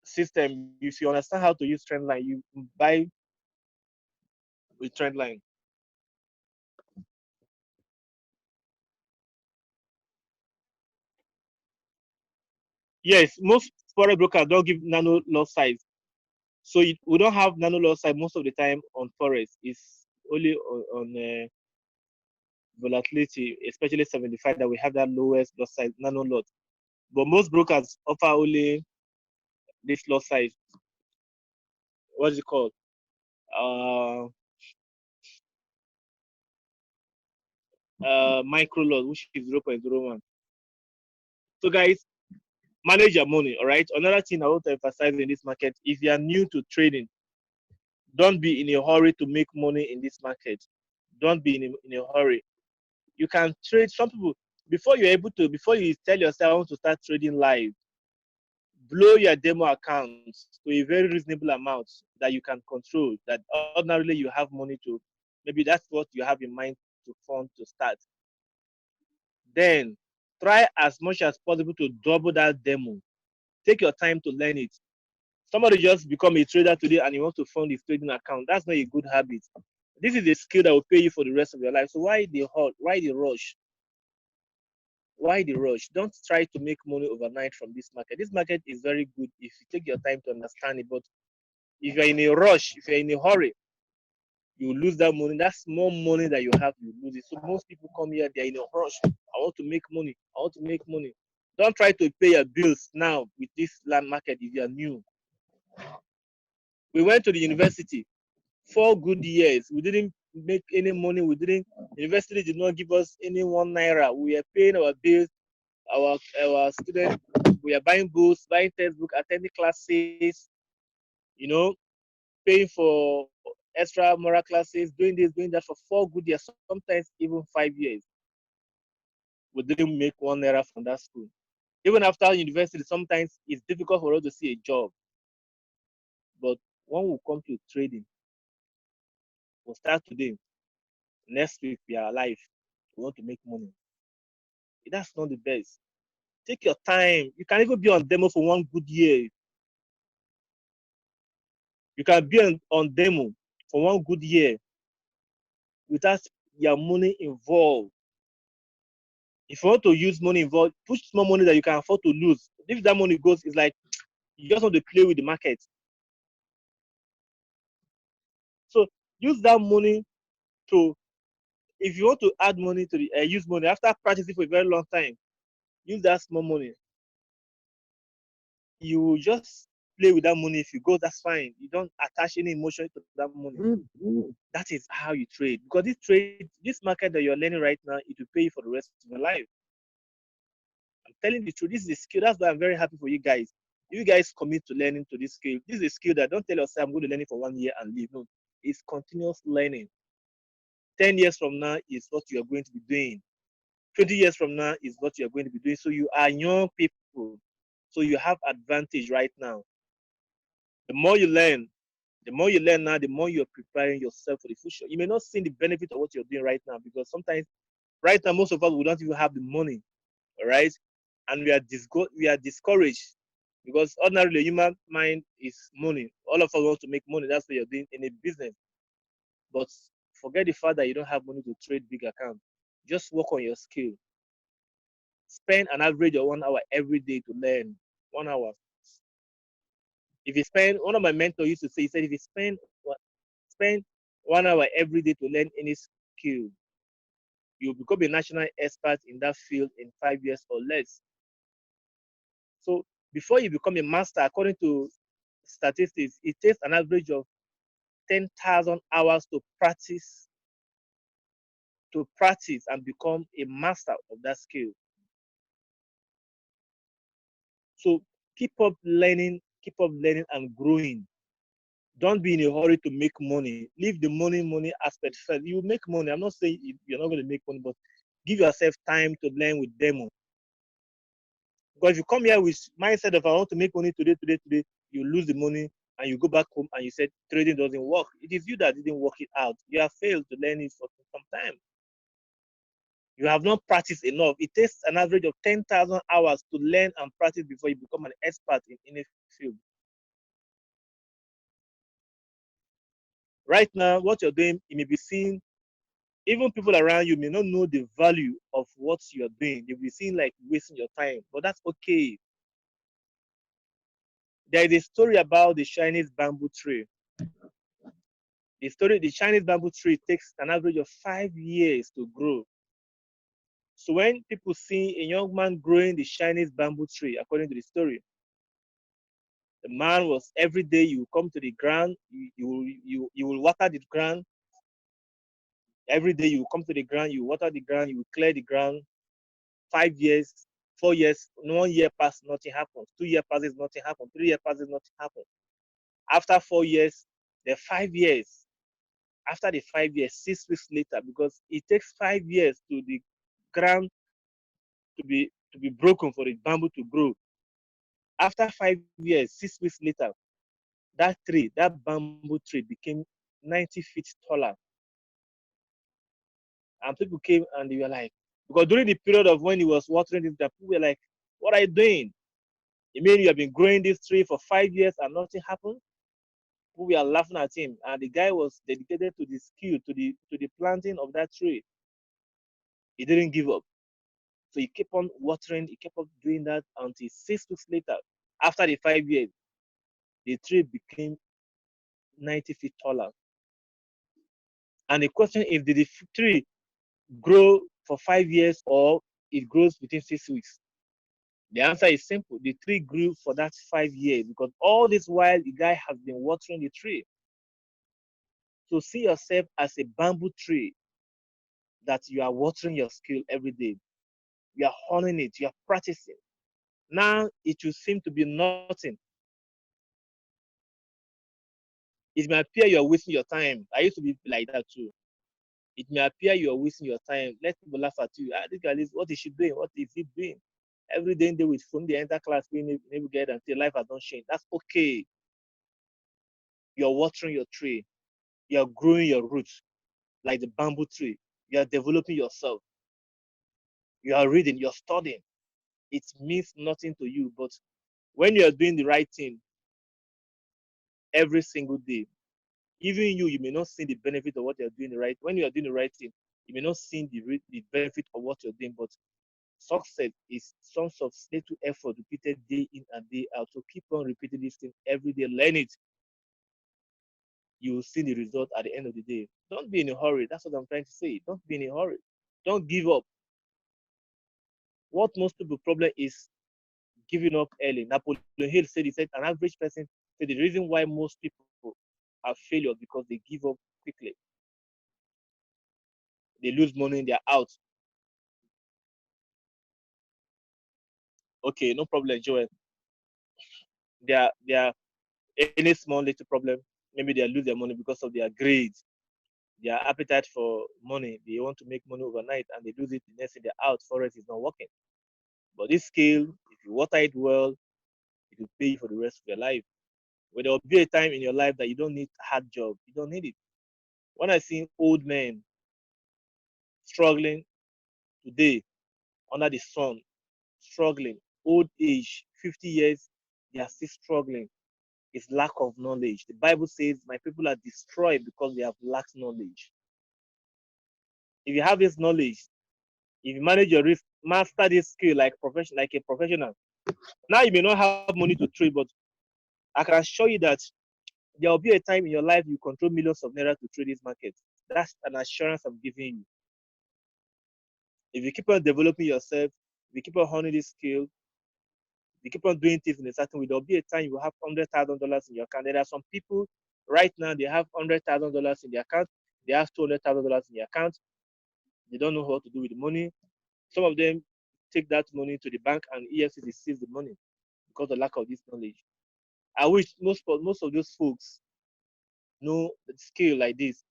S1: system. If you understand how to use trend line, you buy with trend line. Yes, most forex brokers don't give nano lot size. So we don't have nano lot size most of the time on forex. It's only on volatility, especially 75, that we have that lowest lot size, nano lot. But most brokers offer only this lot size. What's it called? Micro lot, which is 0.01. So guys, manage your money. All right. Another thing I want to emphasize in this market: if you are new to trading, don't be in a hurry to make money in this market. Don't be in a hurry. You can trade. Some people, before you tell yourself I want to start trading live, blow your demo accounts to a very reasonable amount that you can control, that ordinarily you have money to, maybe that's what you have in mind to fund to start. Then try as much as possible to double that demo. Take your time to learn it. Somebody just become a trader today and you want to fund his trading account. That's not a good habit. This is a skill that will pay you for the rest of your life. So why the halt? Why the rush? Why the rush? Don't try to make money overnight from this market. This market is very good if you take your time to understand it. But if you're in a rush, if you're in a hurry, you lose that money. That's more money that you have, you lose it. So most people come here, they're in a rush. I want to make money. I want to make money. Don't try to pay your bills now with this land market if you're new. We went to the university 4 good years. We didn't make any money. University did not give us any 1 naira. We are paying our bills, our students. We are buying books, buying textbook, attending classes, you know, paying for extra moral classes, doing this, doing that for 4 good years, sometimes even 5 years. We didn't make 1 naira from that school. Even after university, sometimes it's difficult for us to see a job. But when we come to trading, we'll start today. Next week, we are alive. We want to make money. That's not the best. Take your time. You can even be on demo for 1 good year. You can be on demo for 1 good year without your money involved. If you want to use money involved, push small money that you can afford to lose. If that money goes, it's like you just want to play with the market. So use that money to, if you want to add money to the use money after practicing for a very long time, use that small money. You just play with that money. If you go, that's fine. You don't attach any emotion to that money. That is how you trade. Because this market that you're learning right now, it will pay you for the rest of your life. I'm telling the truth. This is a skill. That's why I'm very happy for you guys. If you guys commit to learning to this skill, this is a skill that don't tell yourself I'm going to learn it for 1 year and leave. No, it's continuous learning. 10 years from now is what you are going to be doing. 20 years from now is what you are going to be doing. So you are young people. So you have advantage right now. The more you learn now, the more you're preparing yourself for the future. You may not see the benefit of what you're doing right now because sometimes, right now, most of us we don't even have the money, all right, and we are discouraged because ordinarily human mind is money. All of us want to make money. That's what you're doing in a business. But forget the fact that you don't have money to trade big account. Just work on your skill. Spend an average of 1 hour every day to learn. 1 hour. If you spend, one of my mentors used to say, he said, if you spend 1 hour every day to learn any skill, you'll become a national expert in that field in 5 years or less. So before you become a master, according to statistics, it takes an average of 10,000 hours to practice and become a master of that skill. So keep up learning and growing. Don't be in a hurry to make money. Leave the money aspect first. You make money. I'm not saying you're not going to make money, but give yourself time to learn with demo. Because if you come here with mindset of I want to make money today, you lose the money and you go back home and you said trading doesn't work. It is you that didn't work it out. You have failed to learn it for some time. You have not practiced enough. It takes an average of 10,000 hours to learn and practice before you become an expert in any field. Right now, what you're doing, it may be seen, even people around you may not know the value of what you're doing. They'll be seen like wasting your time, but that's okay. There is a story about the Chinese bamboo tree. The Chinese bamboo tree takes an average of 5 years to grow. So when people see a young man growing the Chinese bamboo tree, according to the story, the man was every day you come to the ground, you will water the ground. Every day you come to the ground, you water the ground, you clear the ground. 5 years, 4 years, 1 year passes, nothing happens. 2 years passes, nothing happens. 3 years passes, nothing happens. After 4 years, the 5 years. After the 5 years, 6 weeks later, because it takes 5 years to the ground to be broken for the bamboo to grow. After 5 years, 6 weeks later, that bamboo tree became 90 feet taller. And people came and they were like, because during the period of when he was watering this, people were like, what are you doing? You mean you have been growing this tree for 5 years and nothing happened? People were laughing at him. And the guy was dedicated to the skill, to the planting of that tree. He didn't give up. So he kept on watering, he kept on doing that until 6 weeks later, after the 5 years, the tree became 90 feet taller. And the question is, did the tree grow for 5 years or it grows within 6 weeks? The answer is simple. The tree grew for that 5 years because all this while the guy has been watering the tree. So see yourself as a bamboo tree that you are watering your skill every day. You are honing it, you are practicing. Now it will seem to be nothing. It may appear you're wasting your time. I used to be like that too. It may appear you're wasting your time. Let people laugh at you. This guy is, what is she doing? What is he doing? Every day they with phone, they enter class, we never get until life has not changed. That's okay. You're watering your tree. You're growing your roots like the bamboo tree. You're developing yourself. You are reading, you're studying. It means nothing to you, but when you're doing the right thing every single day, even you may not see the benefit of what you're doing right. When you're doing the right thing, you may not see the benefit of what you're doing, but success is some sort of little effort repeated day in and day out. So keep on repeating this thing every day. Learn it. You will see the result at the end of the day. Don't be in a hurry. That's what I'm trying to say. Don't be in a hurry. Don't give up. What most people problem is giving up early. Napoleon Hill said, he said, an average person said the reason why most people are failures because they give up quickly. They lose money, they're out. Okay, no problem, Joel. They are any small little problem. Maybe they lose their money because of their greed, their appetite for money. They want to make money overnight and they lose it. The next thing they're out. Forex is not working. But this skill, if you water it well, it will pay you for the rest of your life. But there will be a time in your life that you don't need a hard job. You don't need it. When I see old men struggling today under the sun, struggling, old age, 50 years, they are still struggling. It's lack of knowledge. The Bible says, my people are destroyed because they have lacked knowledge. If you have this knowledge, if you manage your risk, master this skill like a professional. Now you may not have money to trade, but I can assure you that there will be a time in your life you control millions of naira to trade this market. That's an assurance I'm giving you. If you keep on developing yourself, if you keep on honing this skill, you keep on doing things in a certain way, there'll be a time you will have $100,000 in your account. There are some people right now, they have $100,000 in their account. They have $200,000 in their account. They don't know what to do with the money. Some of them take that money to the bank and EFCC seizes the money because of lack of this knowledge. I wish most of those folks know the skill like this.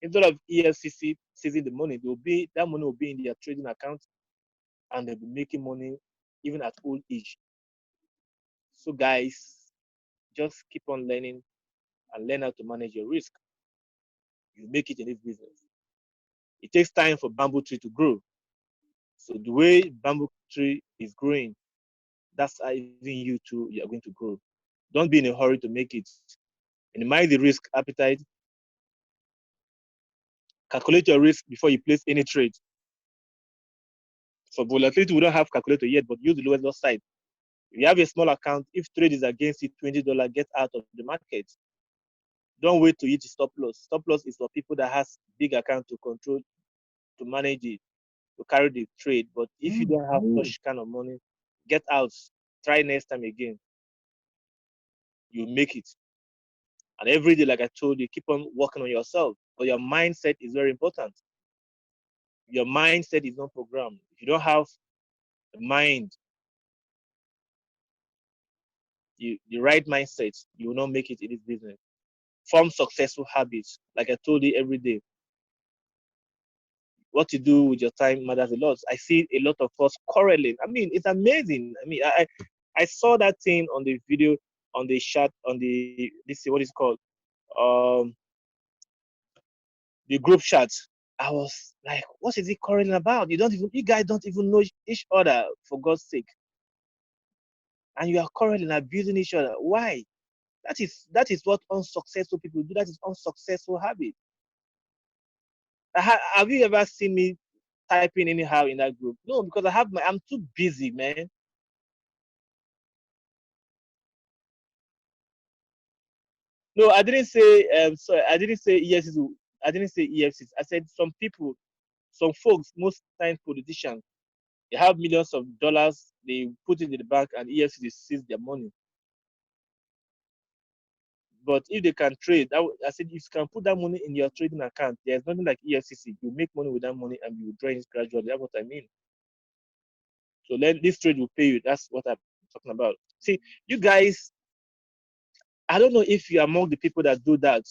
S1: Instead of EFCC seizing the money, that money will be in their trading account and they'll be making money even at old age. So guys, just keep on learning and learn how to manage your risk. You make it in this business. It takes time for bamboo tree to grow. So the way bamboo tree is growing, that's how even you too you are going to grow. Don't be in a hurry to make it. Minimize the risk appetite. Calculate your risk before you place any trade. For volatility, we don't have calculator yet, but use the lowest loss side. If you have a small account, if trade is against it, $20, get out of the market. Don't wait to hit the stop loss. Stop loss is for people that has big account to control, to manage it, to carry the trade. But if you don't have such kind of money, get out. Try next time again. You make it. And every day, like I told you, keep on working on yourself. But your mindset is very important. Your mindset is not programmed. If you don't have the mind, the right mindset, you will not make it in this business. Form successful habits. Like I told you every day. what you do with your time matters a lot. I see a lot of us quarreling. I mean, it's amazing. I mean, I saw that thing on the video, on the chat, on the this what is called, um, the group chat. I was like, what is he quarreling about? You guys don't even know each other, for God's sake, and you are quarreling, abusing each other. Why? That is what unsuccessful people do. That is unsuccessful habit. Have you ever seen me typing anyhow in that group? No, because I'm too busy, man. No, I didn't say sorry, I didn't say EFCC. I didn't say EFCC. I said some people, some folks, most times politicians, they have millions of dollars, they put it in the bank and EFCC sees their money. But if they can trade, I said if you can put that money in your trading account, there's nothing like EFCC. You make money with that money and you drain it gradually. That's what I mean. So then this trade will pay you. That's what I'm talking about. See, you guys, I don't know if you're among the people that do that.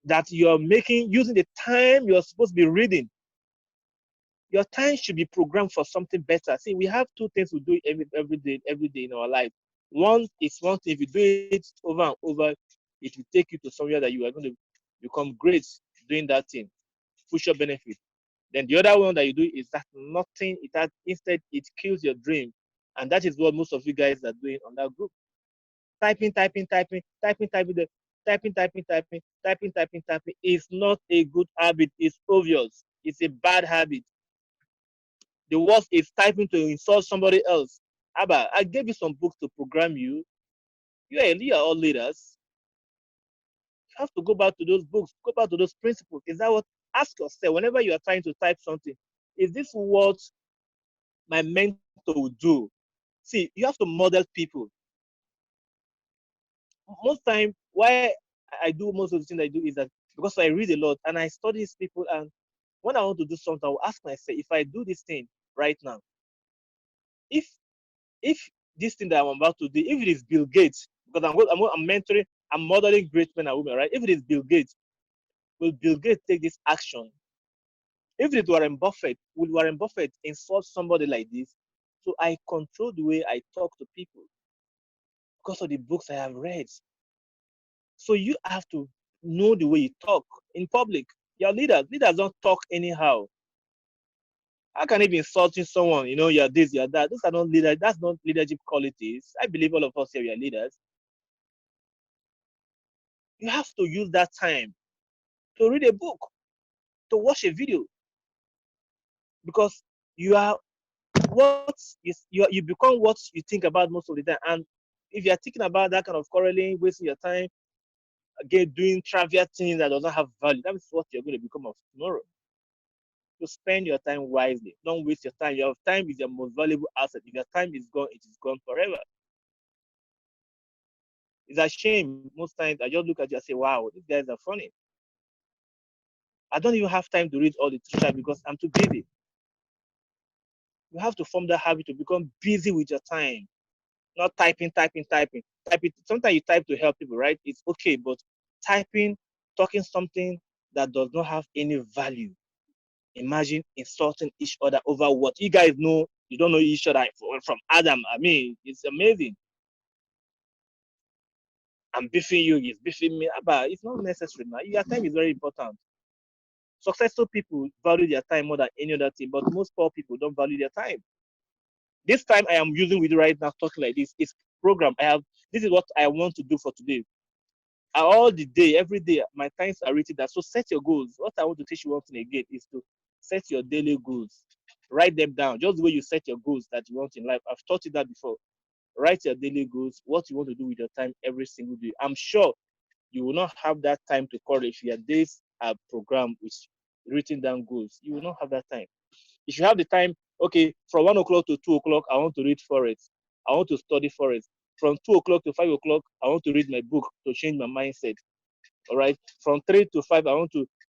S1: That you're making using the time you're supposed to be reading. Your time should be programmed for something better. See, we have two things we do every day in our life. One is one thing. If you do it over and over, it will take you to somewhere that you are going to become great doing that thing, future benefit. Then the other one that you do is that nothing. Instead it kills your dream, and that is what most of you guys are doing on that group. Typing, typing, typing, typing, typing, typing, typing, typing, typing, typing, typing is not a good habit. It's obvious. It's a bad habit. The worst is typing to insult somebody else. Abba, I gave you some books to program you. You are all leaders. You have to go back to those books, go back to those principles. Is that what? Ask yourself whenever you are trying to type something, is this what my mentor would do? See, you have to model people. Most time, why I do most of the things I do is that because I read a lot and I study these people, and when I want to do something, I will ask myself if I do this thing right now, if if this thing that I'm about to do, if it is Bill Gates, because I'm mentoring, I'm modeling great men and women, right? If it is Bill Gates, will Bill Gates take this action? If it is Warren Buffett, will Warren Buffett insult somebody like this? So I control the way I talk to people because of the books I have read. So you have to know the way you talk in public. Your leaders don't talk anyhow. How can you be insulting someone? You're this, you're that. Those are not leaders. That's not leadership qualities. I believe all of us here are leaders. You have to use that time to read a book, to watch a video, because you are you become what you think about most of the time. And if you're thinking about that kind of quarreling, wasting your time, again doing trivial things that doesn't have value, that is what you're going to become of tomorrow. So spend your time wisely. Don't waste your time. Your time is your most valuable asset. If your time is gone, it is gone forever. It's a shame. Most times I just look at you and say, wow, these guys are funny. I don't even have time to read all the literature because I'm too busy. You have to form that habit to become busy with your time, not typing, typing, typing. Type it. Sometimes you type to help people, right? It's okay, but typing, talking something that does not have any value. Imagine insulting each other over what you guys know. You don't know each other from Adam. I mean, it's amazing. I'm beefing you, he's beefing me. But it's not necessary now. Your time is very important. Successful people value their time more than any other thing, but most poor people don't value their time. This time I am using with you right now, talking like this, is program. This is what I want to do for today. All the day, every day, my times are written down. So set your goals. What I want to teach you one thing again is to set your daily goals. Write them down, just the way you set your goals that you want in life. I've taught you that before. Write your daily goals, what you want to do with your time every single day. I'm sure you will not have that time to call if your days are programmed with written down goals. You will not have that time. If you have the time, okay, from 1 o'clock to 2 o'clock, I want to read Forest. I want to study Forest. From 2 o'clock to 5 o'clock, I want to read my book to change my mindset. All right. From 3 to 5,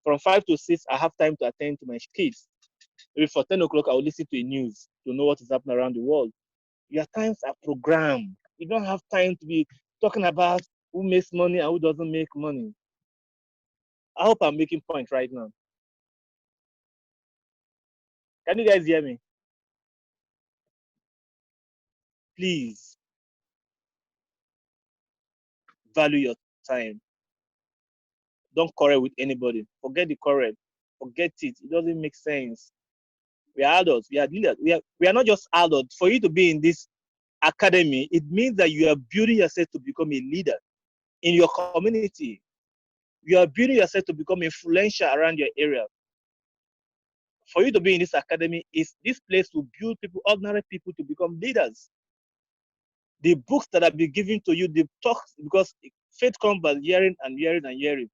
S1: from 5 to 6, I have time to attend to my kids. Maybe for 10 o'clock, I will listen to the news to know what is happening around the world. Your times are programmed. You don't have time to be talking about who makes money and who doesn't make money. I hope I'm making point right now. Can you guys hear me? Please value your time. Don't quarrel with anybody. Forget the quarrel. Forget it. It doesn't make sense. We are adults. We are leaders. We are not just adults. For you to be in this academy, it means that you are building yourself to become a leader in your community. You are building yourself to become influential around your area. For you to be in this academy, is this place to build people, ordinary people, to become leaders. The books that have been given to you, the talks, because faith comes by hearing and hearing and hearing.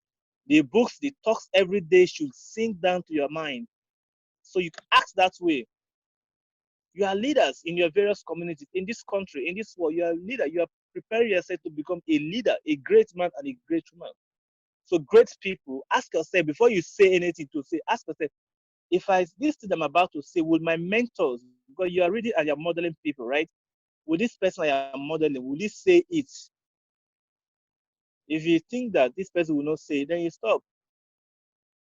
S1: The books, the talks every day should sink down to your mind. So you can act that way. You are leaders in your various communities, in this country, in this world. You are a leader. You are preparing yourself to become a leader, a great man and a great woman. So great people, ask yourself before you say anything to say, ask yourself, if I this thing I'm about to say, will my mentors, because you are reading and you're modeling people, right? Will this person I am modeling, will he say it? If you think that this person will not say it, then you stop.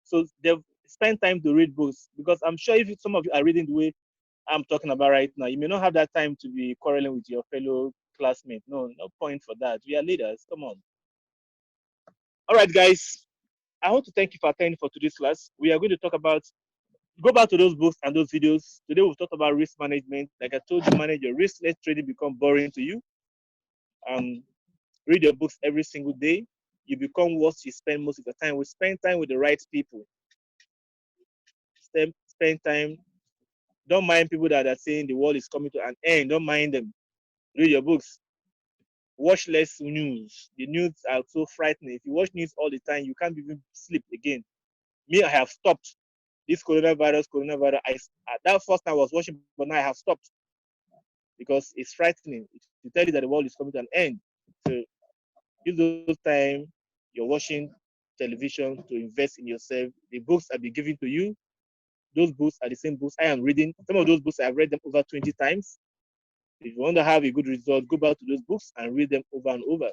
S1: So they've spent time to read books, because I'm sure if some of you are reading the way I'm talking about right now, you may not have that time to be quarreling with your fellow classmates. No, no point for that. We are leaders. Come on. All right, guys. I want to thank you for attending for today's class. We are going to talk about, go back to those books and those videos. Today we've talked about risk management. Like I told you, manage your risk. Let trading become boring to you. Um, Read your books every single day. You become what you spend most of the time. We spend time with the right people. Spend time. Don't mind people that are saying the world is coming to an end. Don't mind them. Read your books. Watch less news. The news are so frightening. If you watch news all the time, you can't even sleep again. Me, I have stopped this coronavirus. That first time I was watching, but now I have stopped because it's frightening. To tell you that the world is coming to an end. So use those time you're watching television to invest in yourself. The books I'll be giving to you, those books are the same books I am reading. Some of those books I've read them over 20 times. If you want to have a good result, go back to those books and read them over and over.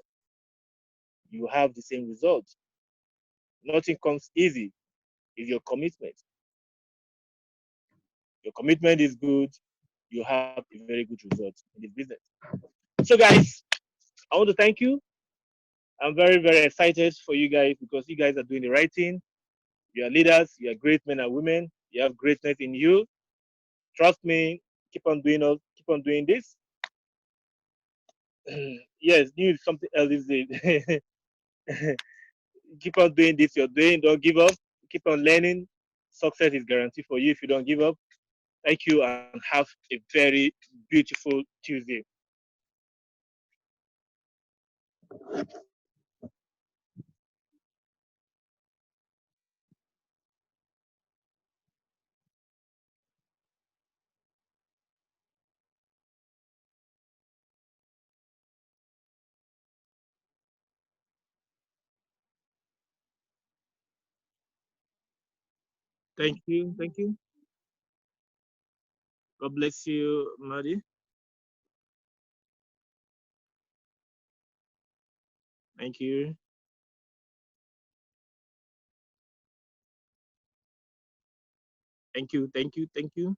S1: You have the same result. Nothing comes easy. It's your commitment. Your commitment is good, you have a very good result in this business. So, guys, I want to thank you. I'm very, very excited for you guys because you guys are doing the right thing. You are leaders, you are great men and women, you have greatness in you. Trust me, keep on doing this. Yes, new is something else these days. Keep on doing this you're doing, don't give up, keep on learning. Success is guaranteed for you if you don't give up. Thank you and have a very beautiful Tuesday. Thank you. Thank you. God bless you, Madi. Thank you. Thank you. Thank you. Thank you.